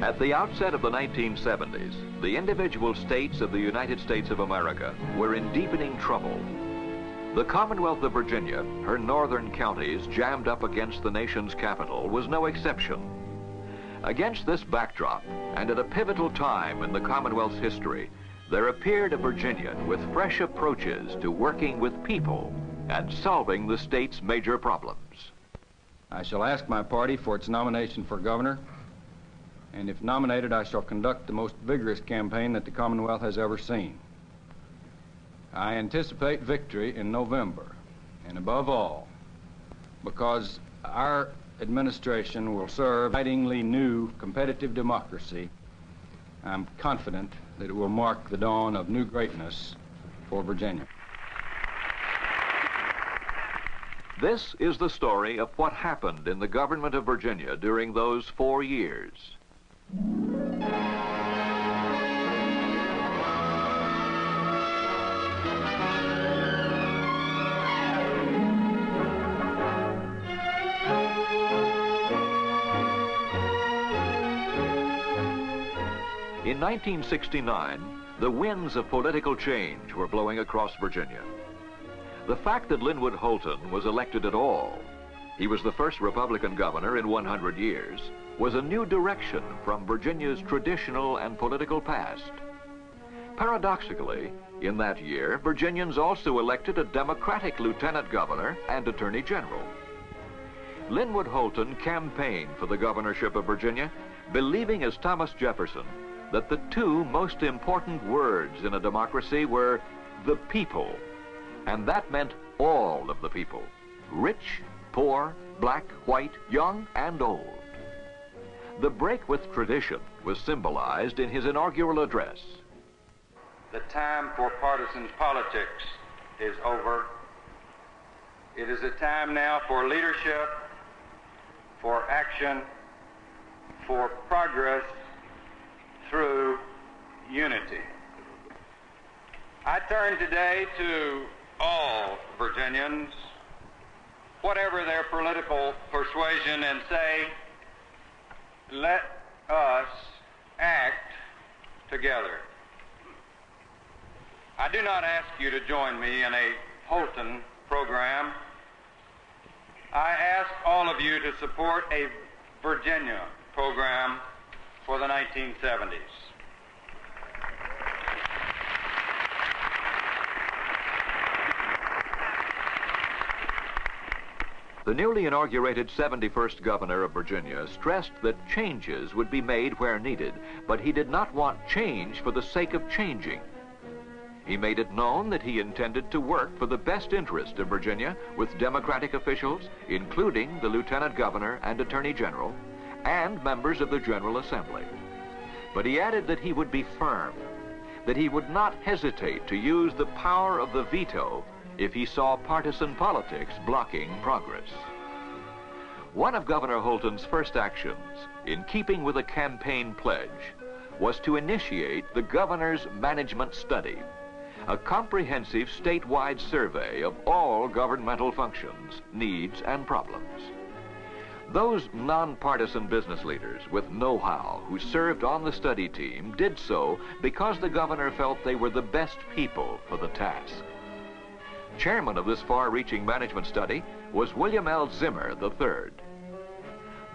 At the outset of the 1970s, the individual states of the United States of America were in deepening trouble. The Commonwealth of Virginia, her northern counties jammed up against the nation's capital, was no exception. Against this backdrop, and at a pivotal time in the Commonwealth's history, there appeared a Virginian with fresh approaches to working with people and solving the state's major problems. I shall ask my party for its nomination for governor, and if nominated, I shall conduct the most vigorous campaign that the Commonwealth has ever seen. I anticipate victory in November, and above all, because our administration will serve a excitingly new competitive democracy, I'm confident that it will mark the dawn of new greatness for Virginia. This is the story of what happened in the government of Virginia during those 4 years. In 1969, the winds of political change were blowing across Virginia. The fact that Linwood Holton was elected at all, he was the first Republican governor in 100 years, was a new direction from Virginia's traditional and political past. Paradoxically, in that year, Virginians also elected a Democratic lieutenant governor and attorney general. Linwood Holton campaigned for the governorship of Virginia, believing as Thomas Jefferson that the two most important words in a democracy were the people, and that meant all of the people, rich, poor, black, white, young, and old. The break with tradition was symbolized in his inaugural address. The time for partisan politics is over. It is a time now for leadership, for action, for progress through unity. I turn today to all Virginians, whatever their political persuasion, and say, let us act together. I do not ask you to join me in a Holton program. I ask all of you to support a Virginia program for the 1970s. The newly inaugurated 71st governor of Virginia stressed that changes would be made where needed, but he did not want change for the sake of changing. He made it known that he intended to work for the best interest of Virginia with Democratic officials, including the lieutenant governor and attorney general, and members of the General Assembly. But he added that he would be firm, that he would not hesitate to use the power of the veto if he saw partisan politics blocking progress. One of Governor Holton's first actions, in keeping with a campaign pledge, was to initiate the governor's management study, a comprehensive statewide survey of all governmental functions, needs, and problems. Those nonpartisan business leaders with know-how who served on the study team did so because the governor felt they were the best people for the task. Chairman of this far-reaching management study was William L. Zimmer III.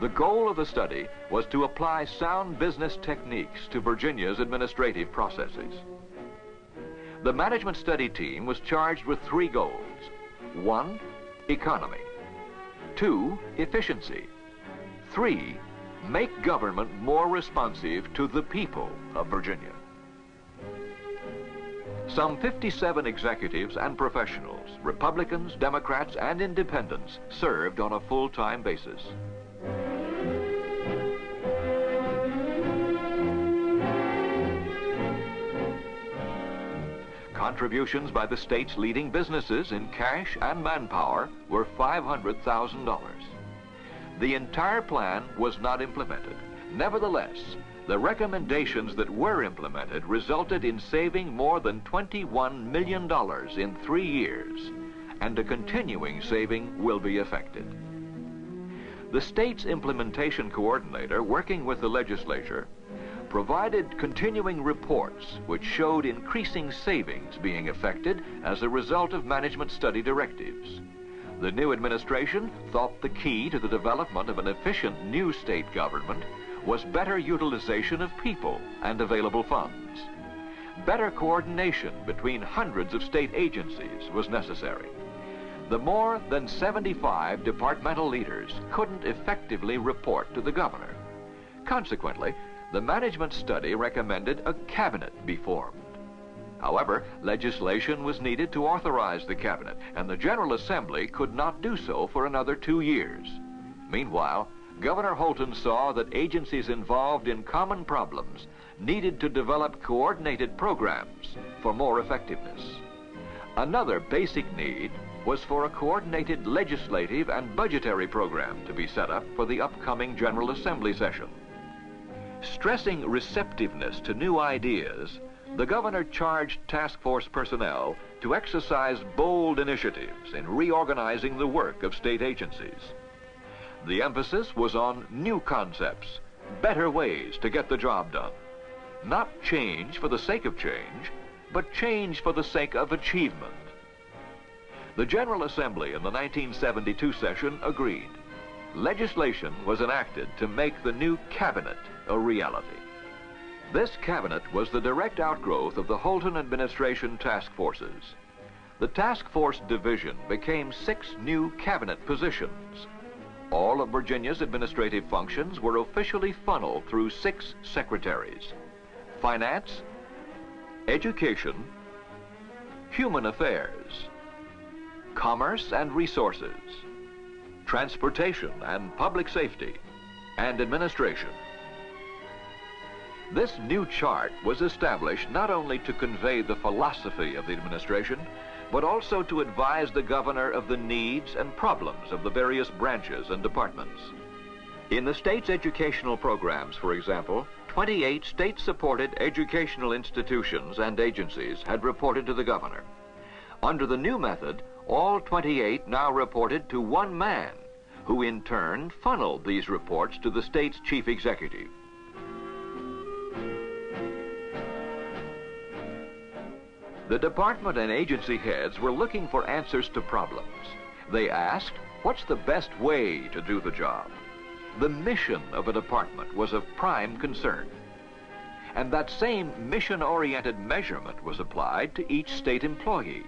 The goal of the study was to apply sound business techniques to Virginia's administrative processes. The management study team was charged with 3 goals. 1, economy. 2, efficiency. 3, make government more responsive to the people of Virginia. Some 57 executives and professionals, Republicans, Democrats, and independents, served on a full-time basis. Contributions by the state's leading businesses in cash and manpower were $500,000. The entire plan was not implemented. Nevertheless, the recommendations that were implemented resulted in saving more than $21 million in 3 years, and a continuing saving will be effected. The state's implementation coordinator, working with the legislature, provided continuing reports which showed increasing savings being effected as a result of management study directives. The new administration thought the key to the development of an efficient new state government was better utilization of people and available funds. Better coordination between hundreds of state agencies was necessary. The more than 75 departmental leaders couldn't effectively report to the governor. Consequently, the management study recommended a cabinet be formed. However, legislation was needed to authorize the cabinet, and the General Assembly could not do so for another 2 years. Meanwhile, Governor Holton saw that agencies involved in common problems needed to develop coordinated programs for more effectiveness. Another basic need was for a coordinated legislative and budgetary program to be set up for the upcoming General Assembly session. Stressing receptiveness to new ideas, the governor charged task force personnel to exercise bold initiatives in reorganizing the work of state agencies. The emphasis was on new concepts, better ways to get the job done. Not change for the sake of change, but change for the sake of achievement. The General Assembly in the 1972 session agreed. Legislation was enacted to make the new cabinet a reality. This cabinet was the direct outgrowth of the Holton administration task forces. The task force division became 6 new cabinet positions. All of Virginia's administrative functions were officially funneled through 6 secretaries: Finance, Education, Human Affairs, Commerce and Resources, Transportation and Public Safety, and Administration. This new chart was established not only to convey the philosophy of the administration, but also to advise the governor of the needs and problems of the various branches and departments. In the state's educational programs, for example, 28 state-supported educational institutions and agencies had reported to the governor. Under the new method, all 28 now reported to one man, who in turn funneled these reports to the state's chief executive. The department and agency heads were looking for answers to problems. They asked, what's the best way to do the job? The mission of a department was of prime concern. And that same mission-oriented measurement was applied to each state employee,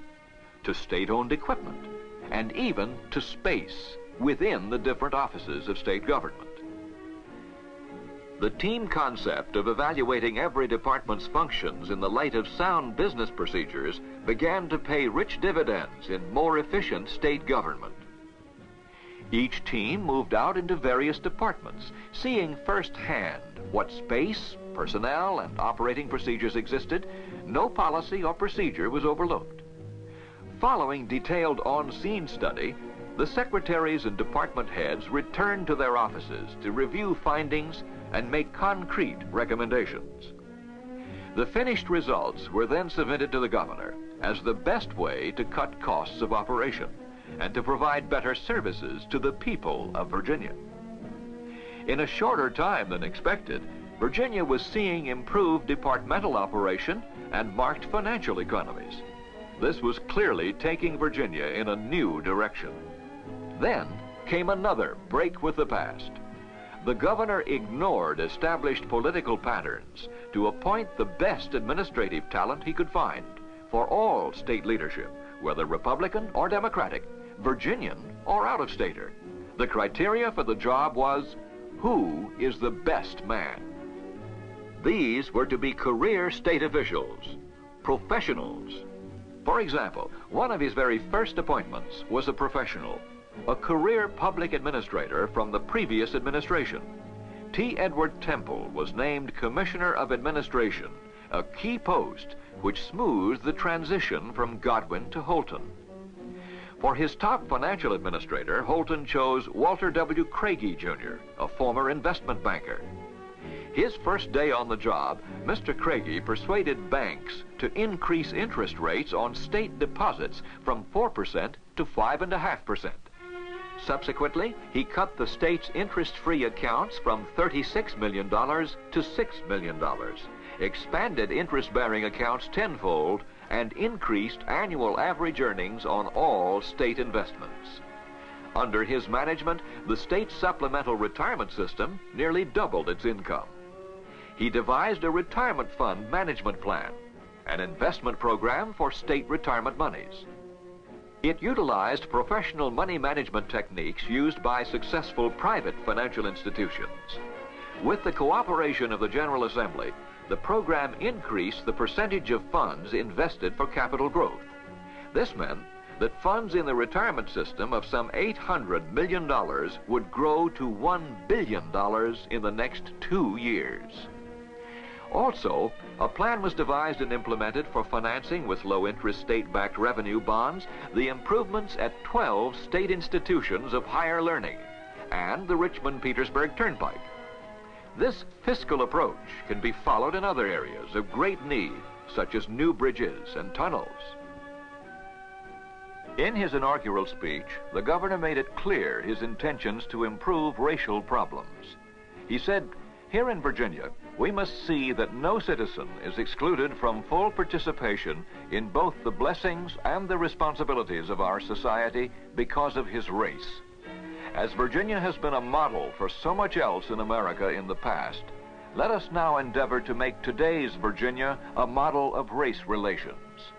to state-owned equipment, and even to space within the different offices of state government. The team concept of evaluating every department's functions in the light of sound business procedures began to pay rich dividends in more efficient state government. Each team moved out into various departments, seeing firsthand what space, personnel, and operating procedures existed. No policy or procedure was overlooked. Following detailed on-scene study, the secretaries and department heads returned to their offices to review findings and make concrete recommendations. The finished results were then submitted to the governor as the best way to cut costs of operation and to provide better services to the people of Virginia. In a shorter time than expected, Virginia was seeing improved departmental operation and marked financial economies. This was clearly taking Virginia in a new direction. Then came another break with the past. The governor ignored established political patterns to appoint the best administrative talent he could find for all state leadership, whether Republican or Democratic, Virginian or out-of-stater. The criteria for the job was, who is the best man? These were to be career state officials, professionals. For example, one of his very first appointments was a professional, a career public administrator from the previous administration. T. Edward Temple was named Commissioner of Administration, a key post which smoothed the transition from Godwin to Holton. For his top financial administrator, Holton chose Walter W. Craigie, Jr., a former investment banker. His first day on the job, Mr. Craigie persuaded banks to increase interest rates on state deposits from 4% to 5.5%. Subsequently, he cut the state's interest-free accounts from $36 million to $6 million, expanded interest-bearing accounts tenfold, and increased annual average earnings on all state investments. Under his management, the state's supplemental retirement system nearly doubled its income. He devised a retirement fund management plan, an investment program for state retirement monies. It utilized professional money management techniques used by successful private financial institutions. With the cooperation of the General Assembly, the program increased the percentage of funds invested for capital growth. This meant that funds in the retirement system of some $800 million would grow to $1 billion in the next 2 years. Also, a plan was devised and implemented for financing with low-interest state-backed revenue bonds the improvements at 12 state institutions of higher learning and the Richmond-Petersburg Turnpike. This fiscal approach can be followed in other areas of great need, such as new bridges and tunnels. In his inaugural speech, the governor made it clear his intentions to improve racial problems. He said, "Here in Virginia, we must see that no citizen is excluded from full participation in both the blessings and the responsibilities of our society because of his race. As Virginia has been a model for so much else in America in the past, let us now endeavor to make today's Virginia a model of race relations."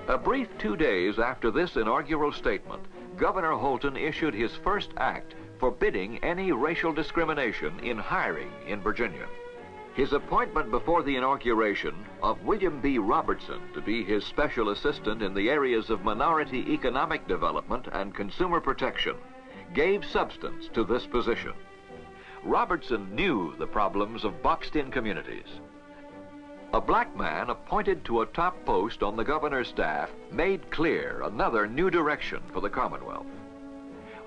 A brief 2 days after this inaugural statement, Governor Holton issued his first act forbidding any racial discrimination in hiring in Virginia. His appointment before the inauguration of William B. Robertson to be his special assistant in the areas of minority economic development and consumer protection gave substance to this position. Robertson knew the problems of boxed-in communities. A black man appointed to a top post on the governor's staff made clear another new direction for the Commonwealth.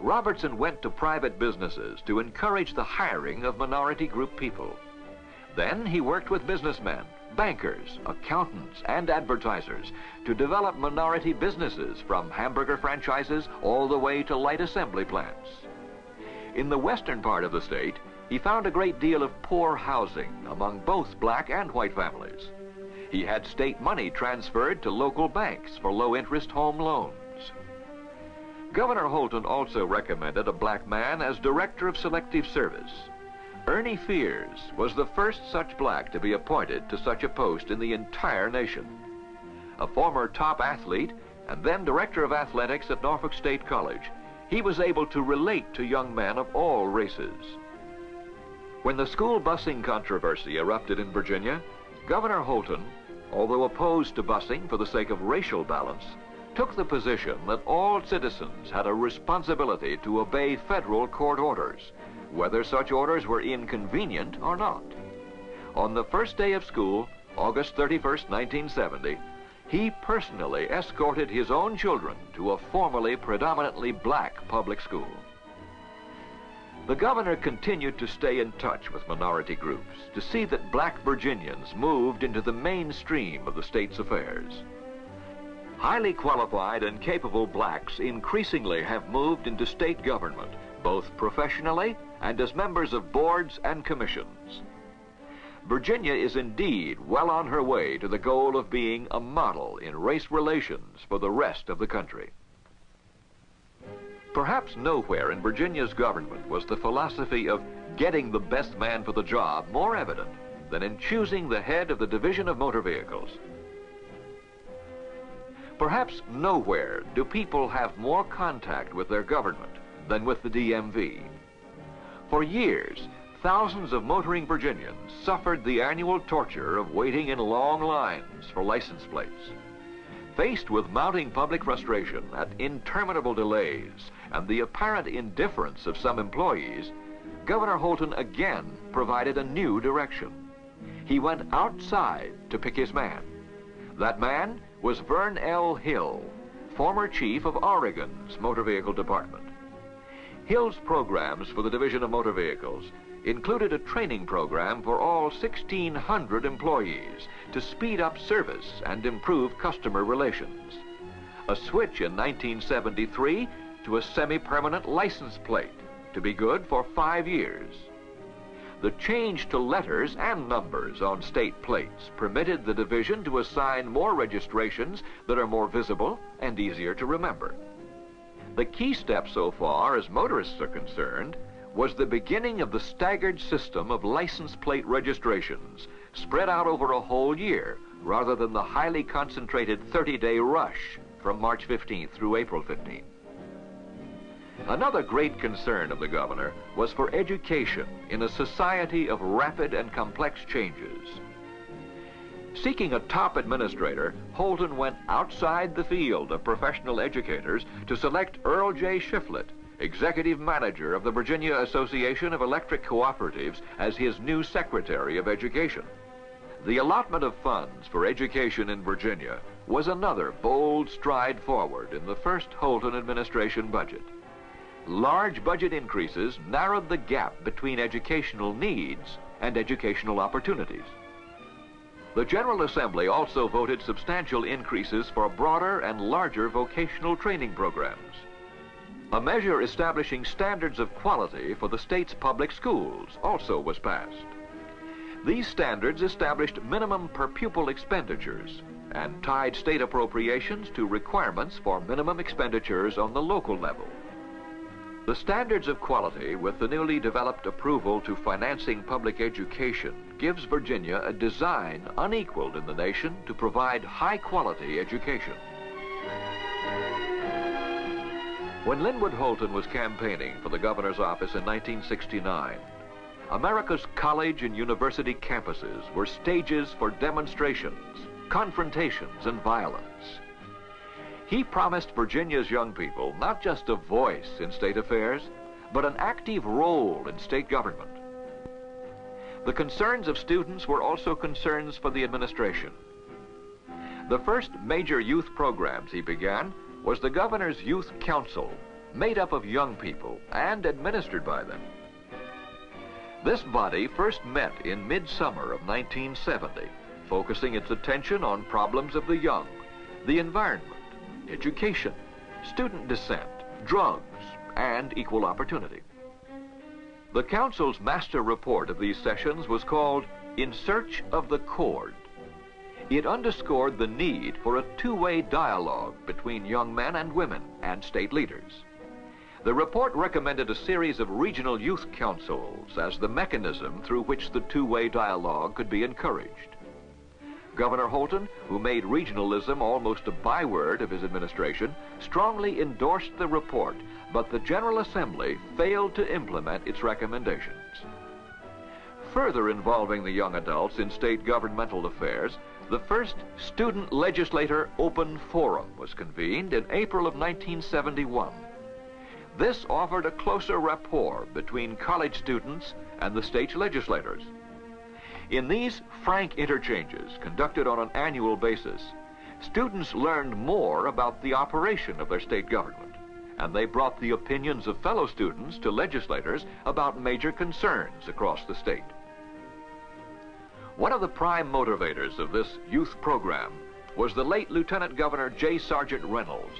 Robertson went to private businesses to encourage the hiring of minority group people. Then he worked with businessmen, bankers, accountants, and advertisers to develop minority businesses from hamburger franchises all the way to light assembly plants. In the western part of the state, he found a great deal of poor housing among both black and white families. He had state money transferred to local banks for low-interest home loans. Governor Holton also recommended a black man as Director of Selective Service. Ernie Fears was the first such black to be appointed to such a post in the entire nation. A former top athlete and then Director of Athletics at Norfolk State College, he was able to relate to young men of all races. When the school busing controversy erupted in Virginia, Governor Holton, although opposed to busing for the sake of racial balance, took the position that all citizens had a responsibility to obey federal court orders, whether such orders were inconvenient or not. On the first day of school, August 31st, 1970, he personally escorted his own children to a formerly predominantly black public school. The governor continued to stay in touch with minority groups to see that black Virginians moved into the mainstream of the state's affairs. Highly qualified and capable blacks increasingly have moved into state government, both professionally and as members of boards and commissions. Virginia is indeed well on her way to the goal of being a model in race relations for the rest of the country. Perhaps nowhere in Virginia's government was the philosophy of getting the best man for the job more evident than in choosing the head of the Division of Motor Vehicles. Perhaps nowhere do people have more contact with their government than with the DMV. For years, thousands of motoring Virginians suffered the annual torture of waiting in long lines for license plates. Faced with mounting public frustration at interminable delays and the apparent indifference of some employees, Governor Holton again provided a new direction. He went outside to pick his man. That man was Vern L. Hill, former chief of Oregon's Motor Vehicle Department. Hill's programs for the Division of Motor Vehicles included a training program for all 1,600 employees to speed up service and improve customer relations. a switch in 1973 to a semi-permanent license plate to be good for 5 years. The change to letters and numbers on state plates permitted the division to assign more registrations that are more visible and easier to remember. The key step so far, as motorists are concerned, was the beginning of the staggered system of license plate registrations spread out over a whole year rather than the highly concentrated 30-day rush from March 15th through April 15th. Another great concern of the governor was for education in a society of rapid and complex changes. Seeking a top administrator, Holton went outside the field of professional educators to select Earl J. Shiflett, executive manager of the Virginia Association of Electric Cooperatives, as his new Secretary of Education. The allotment of funds for education in Virginia was another bold stride forward in the first Holton administration budget. Large budget increases narrowed the gap between educational needs and educational opportunities. The General Assembly also voted substantial increases for broader and larger vocational training programs. A measure establishing standards of quality for the state's public schools also was passed. These standards established minimum per pupil expenditures and tied state appropriations to requirements for minimum expenditures on the local level. The standards of quality, with the newly developed approval to financing public education, gives Virginia a design unequaled in the nation to provide high-quality education. When Linwood Holton was campaigning for the governor's office in 1969, America's college and university campuses were stages for demonstrations, confrontations, and violence. He promised Virginia's young people not just a voice in state affairs, but an active role in state government. The concerns of students were also concerns for the administration. The first major youth programs he began was the Governor's Youth Council, made up of young people and administered by them. This body first met in midsummer of 1970, focusing its attention on problems of the young, the environment, education, student dissent, drugs, and equal opportunity. The Council's master report of these sessions was called In Search of the Chord. It underscored the need for a two-way dialogue between young men and women and state leaders. The report recommended a series of regional youth councils as the mechanism through which the two-way dialogue could be encouraged. Governor Holton, who made regionalism almost a byword of his administration, strongly endorsed the report, but the General Assembly failed to implement its recommendations. Further involving the young adults in state governmental affairs, the first Student Legislator Open Forum was convened in April of 1971. This offered a closer rapport between college students and the state's legislators. In these frank interchanges, conducted on an annual basis, students learned more about the operation of their state government, and they brought the opinions of fellow students to legislators about major concerns across the state. One of the prime motivators of this youth program was the late Lieutenant Governor J. Sargent Reynolds.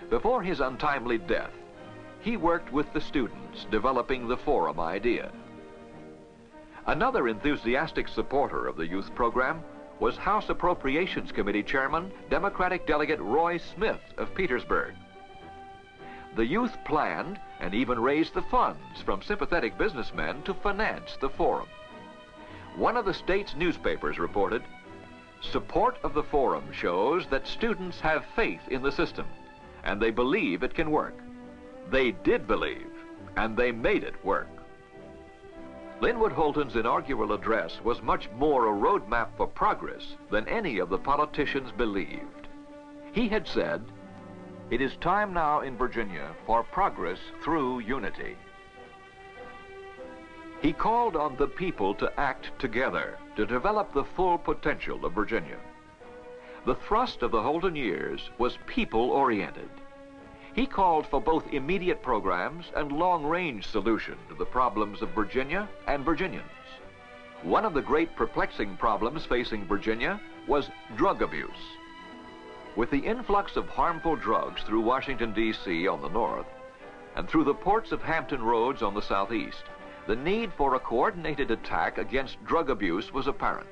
Before his untimely death, he worked with the students developing the forum idea. Another enthusiastic supporter of the youth program was House Appropriations Committee Chairman, Democratic Delegate Roy Smith of Petersburg. The youth planned and even raised the funds from sympathetic businessmen to finance the forum. One of the state's newspapers reported, "Support of the forum shows that students have faith in the system, and they believe it can work. They did believe, and they made it work." Linwood Holton's inaugural address was much more a roadmap for progress than any of the politicians believed. He had said, "It is time now in Virginia for progress through unity." He called on the people to act together to develop the full potential of Virginia. The thrust of the Holton Years was people-oriented. He called for both immediate programs and long-range solutions to the problems of Virginia and Virginians. One of the great perplexing problems facing Virginia was drug abuse. With the influx of harmful drugs through Washington, D.C. on the north, and through the ports of Hampton Roads on the southeast, the need for a coordinated attack against drug abuse was apparent.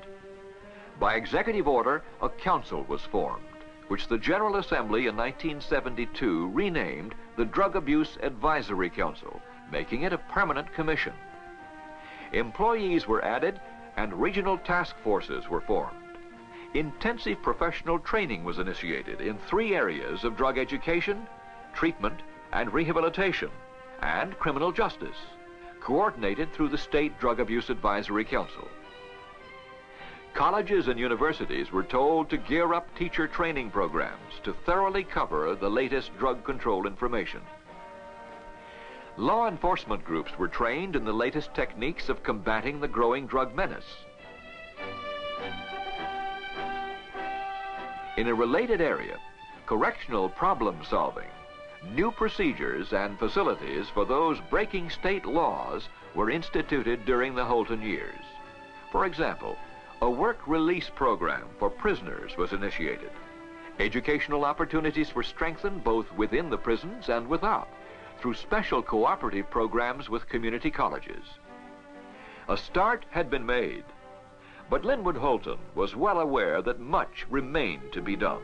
By executive order, a council was formed, which the General Assembly in 1972 renamed the Drug Abuse Advisory Council, making it a permanent commission. Employees were added and regional task forces were formed. Intensive professional training was initiated in 3 areas of drug education, treatment, and rehabilitation, and criminal justice, coordinated through the State Drug Abuse Advisory Council. Colleges and universities were told to gear up teacher training programs to thoroughly cover the latest drug control information. Law enforcement groups were trained in the latest techniques of combating the growing drug menace. In a related area, correctional problem solving, new procedures and facilities for those breaking state laws were instituted during the Holton years. For example, a work release program for prisoners was initiated. Educational opportunities were strengthened both within the prisons and without through special cooperative programs with community colleges. A start had been made, but Linwood Holton was well aware that much remained to be done.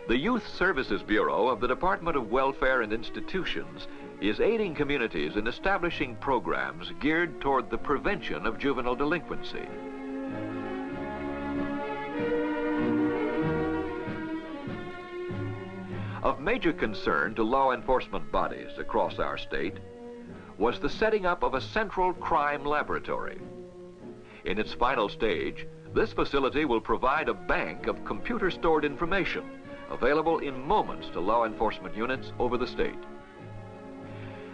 The Youth Services Bureau of the Department of Welfare and Institutions is aiding communities in establishing programs geared toward the prevention of juvenile delinquency. Of major concern to law enforcement bodies across our state was the setting up of a central crime laboratory. In its final stage, this facility will provide a bank of computer-stored information available in moments to law enforcement units over the state.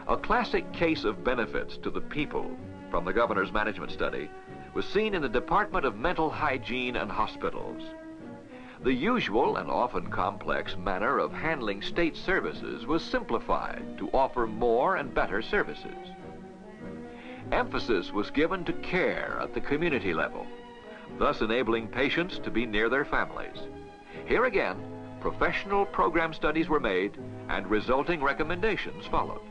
A classic case of benefits to the people from the governor's management study was seen in the Department of Mental Hygiene and Hospitals. The usual and often complex manner of handling state services was simplified to offer more and better services. Emphasis was given to care at the community level, thus enabling patients to be near their families. Here again, professional program studies were made and resulting recommendations followed.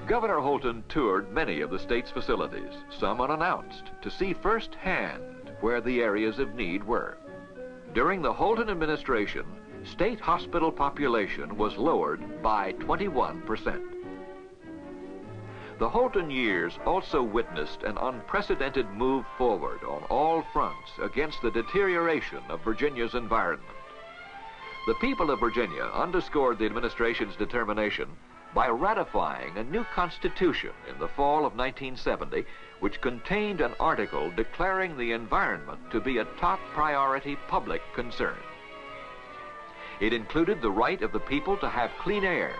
Governor Holton toured many of the state's facilities, some unannounced, to see firsthand where the areas of need were. During the Holton administration, state hospital population was lowered by 21%. The Holton years also witnessed an unprecedented move forward on all fronts against the deterioration of Virginia's environment. The people of Virginia underscored the administration's determination by ratifying a new constitution in the fall of 1970, which contained an article declaring the environment to be a top priority public concern. It included the right of the people to have clean air,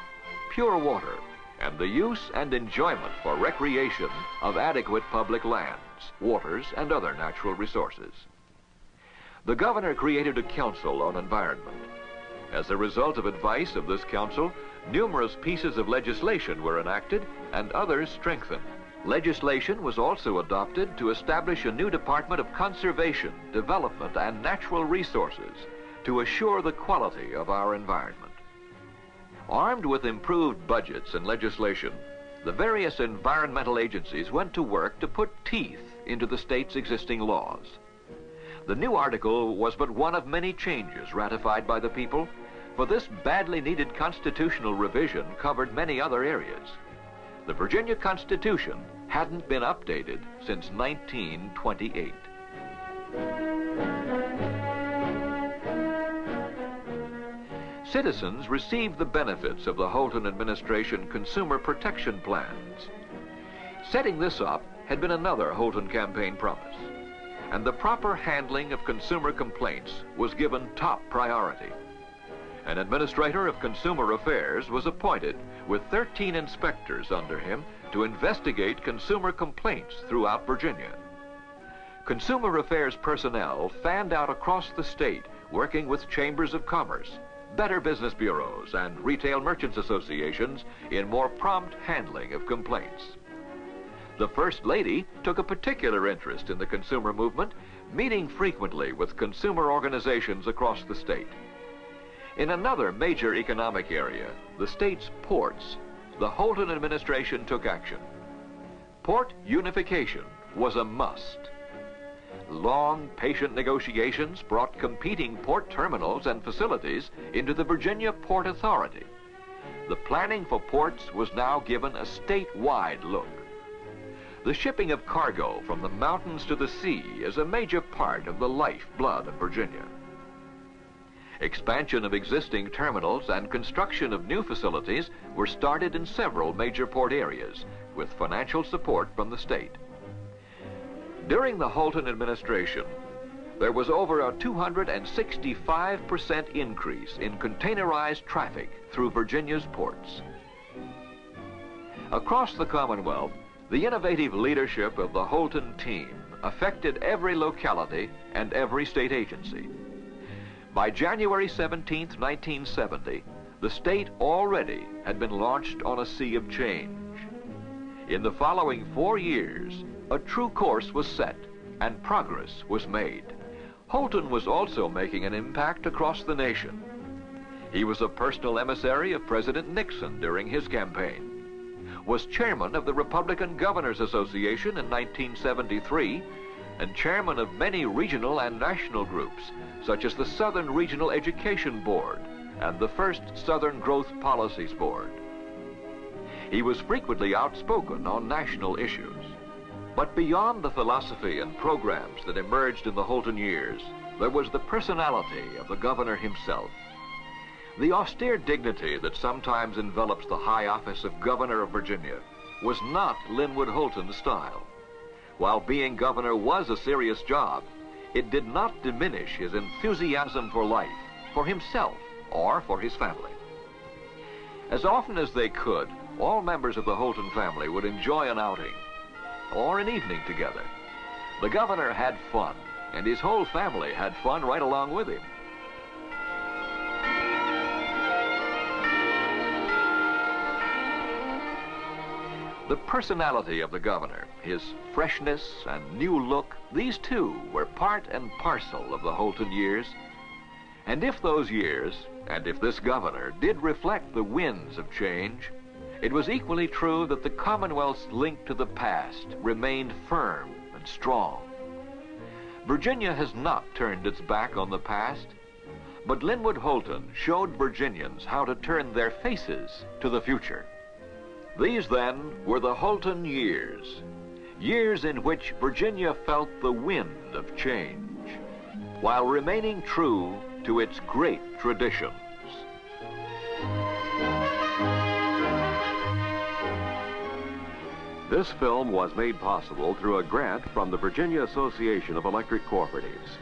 pure water, and the use and enjoyment for recreation of adequate public lands, waters, and other natural resources. The governor created a council on environment. As a result of advice of this council, numerous pieces of legislation were enacted and others strengthened. Legislation was also adopted to establish a new Department of Conservation, Development, and Natural Resources to assure the quality of our environment. Armed with improved budgets and legislation, the various environmental agencies went to work to put teeth into the state's existing laws. The new article was but one of many changes ratified by the people, for this badly needed constitutional revision covered many other areas. The Virginia Constitution hadn't been updated since 1928. Citizens received the benefits of the Holton administration consumer protection plans. Setting this up had been another Holton campaign promise, and the proper handling of consumer complaints was given top priority. An administrator of consumer affairs was appointed with 13 inspectors under him to investigate consumer complaints throughout Virginia. Consumer affairs personnel fanned out across the state, working with chambers of commerce, better business bureaus, and retail merchants associations in more prompt handling of complaints. The First Lady took a particular interest in the consumer movement meeting frequently with consumer organizations across the state. In another major economic area, the state's ports, the Holton administration took action. Port unification was a must. Long, patient negotiations brought competing port terminals and facilities into the Virginia Port Authority. The planning for ports was now given a statewide look. The shipping of cargo from the mountains to the sea is a major part of the lifeblood of Virginia. Expansion of existing terminals and construction of new facilities were started in several major port areas with financial support from the state. During the Holton administration, there was over a 265% increase in containerized traffic through Virginia's ports. Across the Commonwealth, the innovative leadership of the Holton team affected every locality and every state agency. By January 17, 1970, the state already had been launched on a sea of change. In the following 4 years, a true course was set and progress was made. Holton was also making an impact across the nation. He was a personal emissary of President Nixon during his campaign, was chairman of the Republican Governors Association in 1973, and chairman of many regional and national groups, such as the Southern Regional Education Board and the first Southern Growth Policies Board. He was frequently outspoken on national issues. But beyond the philosophy and programs that emerged in the Holton years, there was the personality of the governor himself. The austere dignity that sometimes envelops the high office of governor of Virginia was not Linwood Holton's style. While being governor was a serious job, it did not diminish his enthusiasm for life, for himself, or for his family. As often as they could, all members of the Holton family would enjoy an outing or an evening together. The governor had fun, and his whole family had fun right along with him. The personality of the governor, his freshness and new look, these too were part and parcel of the Holton years. And if those years, and if this governor, did reflect the winds of change, it was equally true that the Commonwealth's link to the past remained firm and strong. Virginia has not turned its back on the past, but Linwood Holton showed Virginians how to turn their faces to the future. These, then, were the Holton years, years in which Virginia felt the wind of change, while remaining true to its great traditions. This film was made possible through a grant from the Virginia Association of Electric Cooperatives.